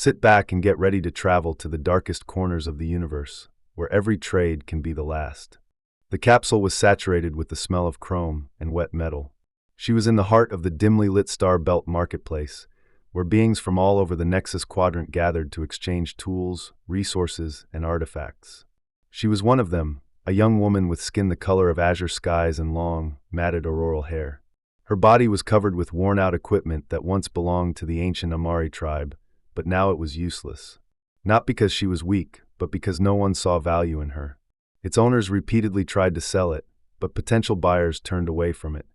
Sit back and get ready to travel to the darkest corners of the universe, where every trade can be the last. The capsule was saturated with the smell of chrome and wet metal. She was in the heart of the dimly lit Star Belt marketplace, where beings from all over the Nexus Quadrant gathered to exchange tools, resources, and artifacts. She was one of them, a young woman with skin the color of azure skies and long, matted auroral hair. Her body was covered with worn-out equipment that once belonged to the ancient Amari tribe, but now it was useless. Not because she was weak, but because no one saw value in her. Its owners repeatedly tried to sell it, but potential buyers turned away from it.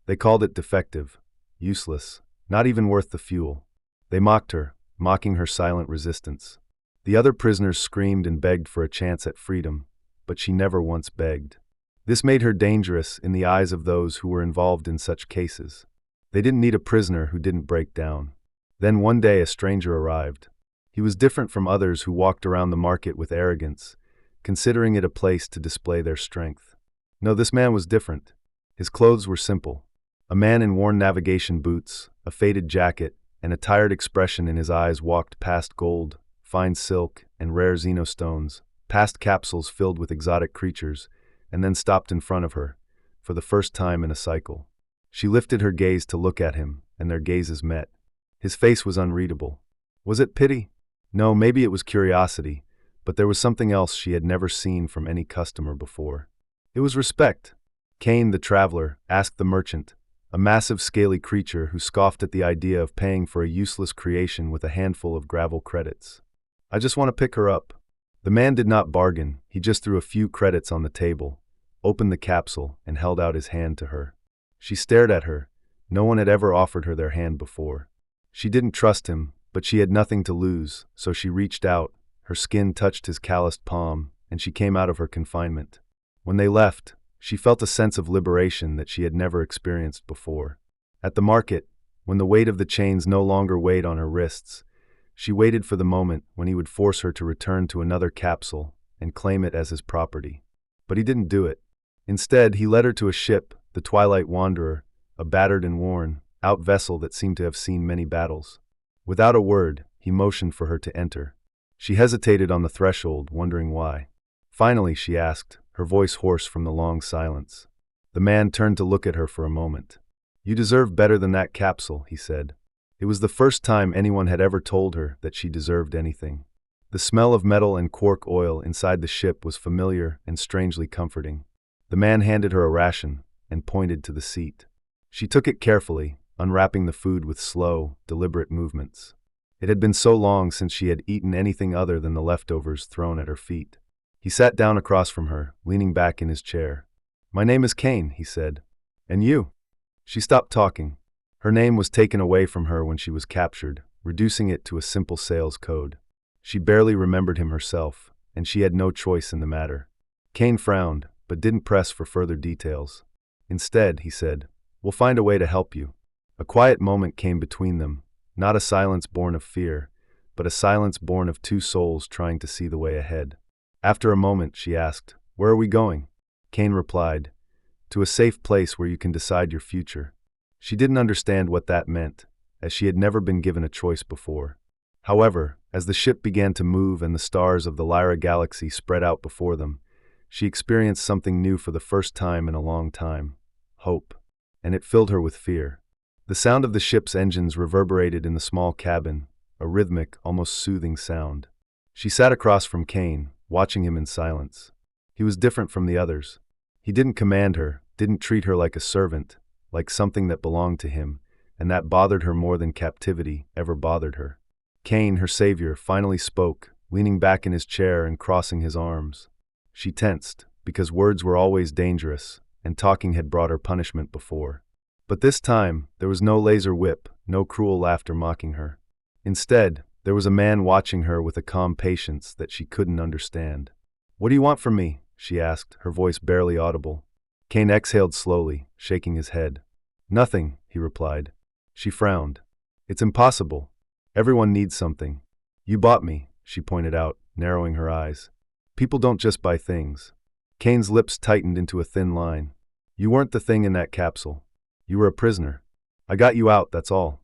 They called it defective, useless, not even worth the fuel. They mocked her, mocking her silent resistance. The other prisoners screamed and begged for a chance at freedom, but she never once begged. This made her dangerous in the eyes of those who were involved in such cases. They didn't need a prisoner who didn't break down. Then one day a stranger arrived. He was different from others who walked around the market with arrogance, considering it a place to display their strength. No, this man was different. His clothes were simple. A man in worn navigation boots, a faded jacket, and a tired expression in his eyes walked past gold, fine silk, and rare xenostones, past capsules filled with exotic creatures, and then stopped in front of her, for the first time in a cycle. She lifted her gaze to look at him, and their gazes met. His face was unreadable. Was it pity? No, maybe it was curiosity, but there was something else she had never seen from any customer before. It was respect. Cain, the traveler, asked the merchant, a massive scaly creature who scoffed at the idea of paying for a useless creation with a handful of gravel credits. I just want to pick her up. The man did not bargain, he just threw a few credits on the table, opened the capsule, and held out his hand to her. She stared at her. No one had ever offered her their hand before. She didn't trust him, but she had nothing to lose, so she reached out, her skin touched his calloused palm, and she came out of her confinement. When they left, she felt a sense of liberation that she had never experienced before. At the market, when the weight of the chains no longer weighed on her wrists, she waited for the moment when he would force her to return to another capsule and claim it as his property. But he didn't do it. Instead, he led her to a ship, the Twilight Wanderer, a battered and worn, out vessel that seemed to have seen many battles. Without a word, he motioned for her to enter. She hesitated on the threshold, wondering why. Finally, she asked, her voice hoarse from the long silence. The man turned to look at her for a moment. "You deserve better than that capsule," he said. It was the first time anyone had ever told her that she deserved anything. The smell of metal and quark oil inside the ship was familiar and strangely comforting. The man handed her a ration and pointed to the seat. She took it carefully, unwrapping the food with slow, deliberate movements. It had been so long since she had eaten anything other than the leftovers thrown at her feet. He sat down across from her, leaning back in his chair. "My name is Cain," he said. "And you?" She stopped talking. Her name was taken away from her when she was captured, reducing it to a simple sales code. She barely remembered him herself, and she had no choice in the matter. Cain frowned, but didn't press for further details. Instead, he said, "We'll find a way to help you." A quiet moment came between them, not a silence born of fear, but a silence born of two souls trying to see the way ahead. After a moment, she asked, "Where are we going?" Cain replied, "To a safe place where you can decide your future." She didn't understand what that meant, as she had never been given a choice before. However, as the ship began to move and the stars of the Lyra galaxy spread out before them, she experienced something new for the first time in a long time: hope. And it filled her with fear. The sound of the ship's engines reverberated in the small cabin, a rhythmic, almost soothing sound. She sat across from Cain, watching him in silence. He was different from the others. He didn't command her, didn't treat her like a servant, like something that belonged to him, and that bothered her more than captivity ever bothered her. Cain, her savior, finally spoke, leaning back in his chair and crossing his arms. She tensed, because words were always dangerous, and talking had brought her punishment before. But this time, there was no laser whip, no cruel laughter mocking her. Instead, there was a man watching her with a calm patience that she couldn't understand. "What do you want from me?" she asked, her voice barely audible. Cain exhaled slowly, shaking his head. "Nothing," he replied. She frowned. "It's impossible. Everyone needs something." "You bought me," she pointed out, narrowing her eyes. "People don't just buy things." Cain's lips tightened into a thin line. "You weren't the thing in that capsule. You were a prisoner. I got you out, that's all."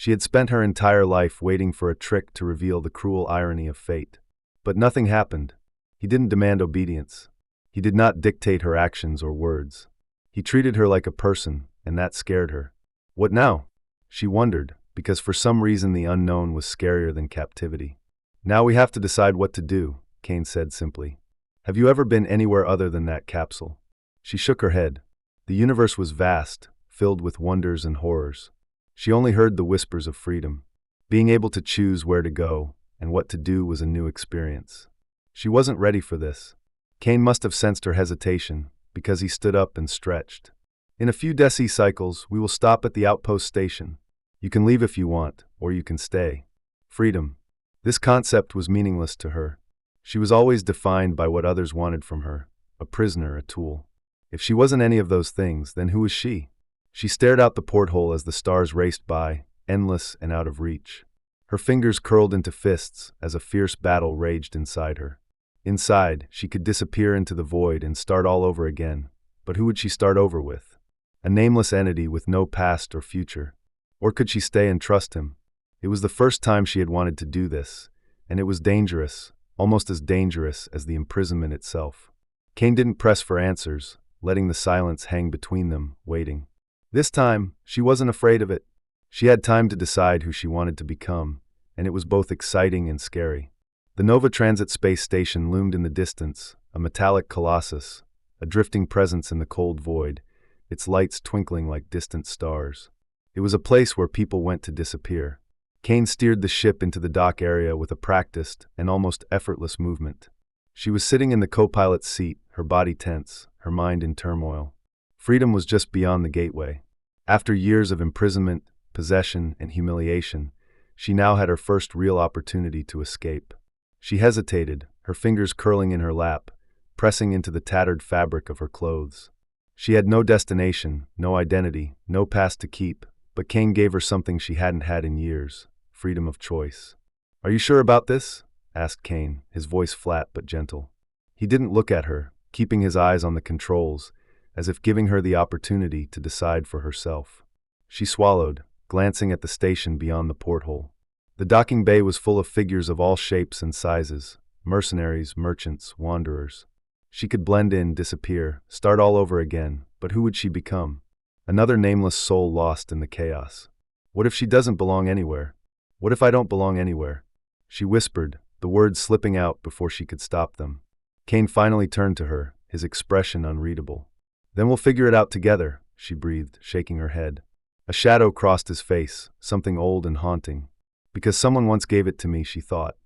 She had spent her entire life waiting for a trick to reveal the cruel irony of fate. But nothing happened. He didn't demand obedience. He did not dictate her actions or words. He treated her like a person, and that scared her. What now? She wondered, because for some reason the unknown was scarier than captivity. Now we have to decide what to do, Kane said simply. Have you ever been anywhere other than that capsule? She shook her head. The universe was vast, filled with wonders and horrors. She only heard the whispers of freedom. Being able to choose where to go and what to do was a new experience. She wasn't ready for this. Kane must have sensed her hesitation, because he stood up and stretched. In a few decicycles, we will stop at the outpost station. You can leave if you want, or you can stay. Freedom. This concept was meaningless to her. She was always defined by what others wanted from her, a prisoner, a tool. If she wasn't any of those things, then who was she? She stared out the porthole as the stars raced by, endless and out of reach. Her fingers curled into fists as a fierce battle raged inside her. Inside, she could disappear into the void and start all over again. But who would she start over with? A nameless entity with no past or future. Or could she stay and trust him? It was the first time she had wanted to do this, and it was dangerous, almost as dangerous as the imprisonment itself. Kane didn't press for answers, letting the silence hang between them, waiting. This time, she wasn't afraid of it. She had time to decide who she wanted to become, and it was both exciting and scary. The Nova Transit Space Station loomed in the distance, a metallic colossus, a drifting presence in the cold void, its lights twinkling like distant stars. It was a place where people went to disappear. Kane steered the ship into the dock area with a practiced and almost effortless movement. She was sitting in the co-pilot's seat, her body tense, her mind in turmoil. Freedom was just beyond the gateway. After years of imprisonment, possession, and humiliation, she now had her first real opportunity to escape. She hesitated, her fingers curling in her lap, pressing into the tattered fabric of her clothes. She had no destination, no identity, no past to keep, but Kane gave her something she hadn't had in years: freedom of choice. "Are you sure about this?" asked Kane, his voice flat but gentle. He didn't look at her, keeping his eyes on the controls, as if giving her the opportunity to decide for herself. She swallowed, glancing at the station beyond the porthole. The docking bay was full of figures of all shapes and sizes: mercenaries, merchants, wanderers. She could blend in, disappear, start all over again, but who would she become? Another nameless soul lost in the chaos. What if she doesn't belong anywhere? What if I don't belong anywhere? She whispered, the words slipping out before she could stop them. Kane finally turned to her, his expression unreadable. "Then we'll figure it out together," she breathed, shaking her head. A shadow crossed his face, something old and haunting. "Because someone once gave it to me," she thought.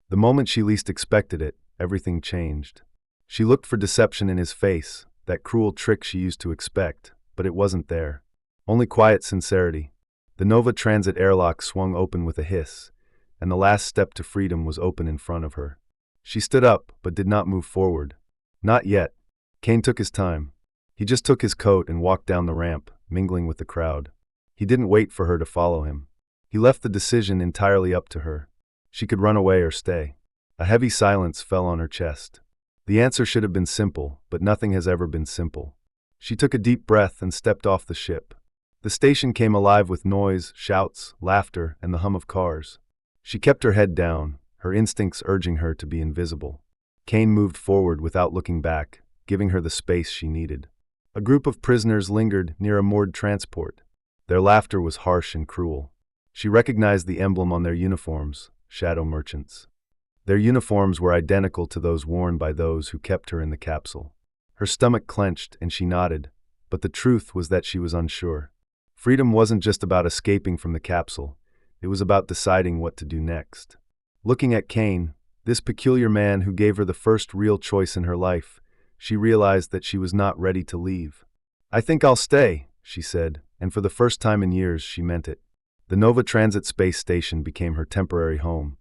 The moment she least expected it, everything changed. She looked for deception in his face, that cruel trick she used to expect, but it wasn't there. Only quiet sincerity. The Nova Transit airlock swung open with a hiss, and the last step to freedom was open in front of her. She stood up, but did not move forward. Not yet. Kane took his time. He just took his coat and walked down the ramp, mingling with the crowd. He didn't wait for her to follow him. He left the decision entirely up to her. She could run away or stay. A heavy silence fell on her chest. The answer should have been simple, but nothing has ever been simple. She took a deep breath and stepped off the ship. The station came alive with noise, shouts, laughter, and the hum of cars. She kept her head down, her instincts urging her to be invisible. Kane moved forward without looking back, giving her the space she needed. A group of prisoners lingered near a moored transport. Their laughter was harsh and cruel. She recognized the emblem on their uniforms: shadow merchants. Their uniforms were identical to those worn by those who kept her in the capsule. Her stomach clenched and she nodded, but the truth was that she was unsure. Freedom wasn't just about escaping from the capsule, it was about deciding what to do next. Looking at Kane, this peculiar man who gave her the first real choice in her life, she realized that she was not ready to leave. "I think I'll stay," she said, and for the first time in years she meant it. The Nova Transit Space Station became her temporary home,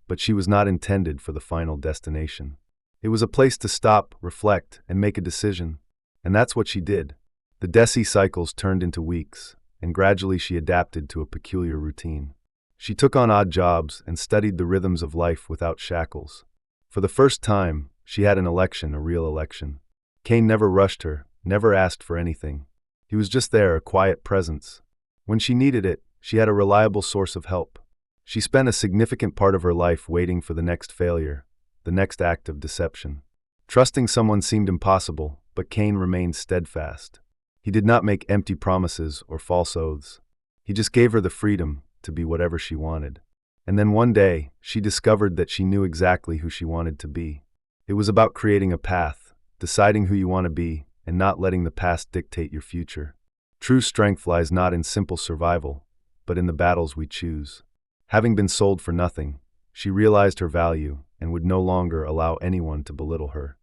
but she was not intended for the final destination. It was a place to stop, reflect, and make a decision. And that's what she did. The decicycles turned into weeks, and gradually she adapted to a peculiar routine. She took on odd jobs and studied the rhythms of life without shackles. For the first time, she had an election, a real election. Kane never rushed her, never asked for anything. He was just there, a quiet presence. When she needed it, She had a reliable source of help. She spent a significant part of her life waiting for the next failure, the next act of deception. Trusting someone seemed impossible, but Cain remained steadfast. He did not make empty promises or false oaths. He just gave her the freedom to be whatever she wanted. And then one day, she discovered that she knew exactly who she wanted to be. It was about creating a path, deciding who you want to be, and not letting the past dictate your future. True strength lies not in simple survival, but in the battles we choose. Having been sold for nothing, she realized her value and would no longer allow anyone to belittle her.